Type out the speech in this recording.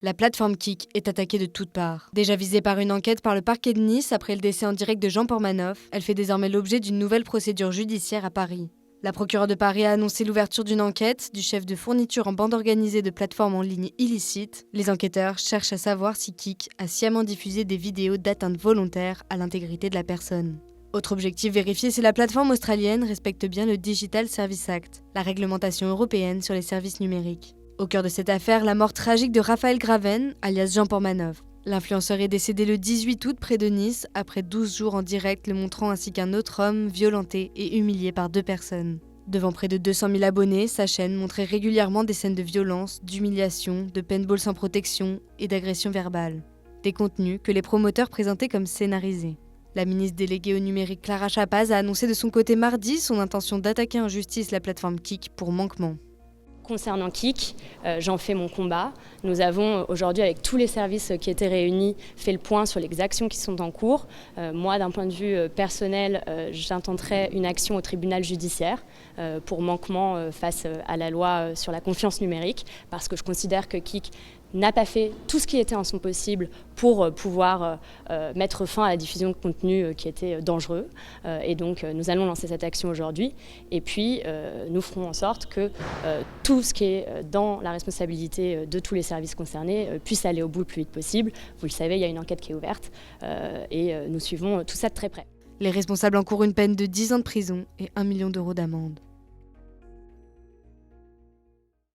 La plateforme Kik est attaquée de toutes parts. Déjà visée par une enquête par le parquet de Nice après le décès en direct de Jean Pormanoff, elle fait désormais l'objet d'une nouvelle procédure judiciaire à Paris. La procureure de Paris a annoncé l'ouverture d'une enquête du chef de fourniture en bande organisée de plateformes en ligne illicites. Les enquêteurs cherchent à savoir si Kik a sciemment diffusé des vidéos d'atteinte volontaire à l'intégrité de la personne. Autre objectif vérifié si la plateforme australienne respecte bien le Digital Services Act, la réglementation européenne sur les services numériques. Au cœur de cette affaire, la mort tragique de Raphaël Graven, alias Jean Pormanoff. L'influenceur est décédé le 18 août près de Nice, après 12 jours en direct le montrant ainsi qu'un autre homme violenté et humilié par 2 personnes. Devant près de 200 000 abonnés, sa chaîne montrait régulièrement des scènes de violence, d'humiliation, de paintball sans protection et d'agression verbale. Des contenus que les promoteurs présentaient comme scénarisés. La ministre déléguée au numérique Clara Chapaz a annoncé de son côté mardi son intention d'attaquer en justice la plateforme Kik pour manquement. Concernant Kik, j'en fais mon combat. Nous avons aujourd'hui, avec tous les services qui étaient réunis, fait le point sur les actions qui sont en cours. Moi, d'un point de vue personnel, j'intenterai une action au tribunal judiciaire pour manquement face à la loi sur la confiance numérique, parce que je considère que Kik n'a pas fait tout ce qui était en son possible pour pouvoir mettre fin à la diffusion de contenu qui était dangereux. Et donc, nous allons lancer cette action aujourd'hui. Et puis, nous ferons en sorte que tout ce qui est dans la responsabilité de tous les services concernés puisse aller au bout le plus vite possible. Vous le savez, il y a une enquête qui est ouverte et nous suivons tout ça de très près. Les responsables encourent une peine de 10 ans de prison et 1 million d'euros d'amende.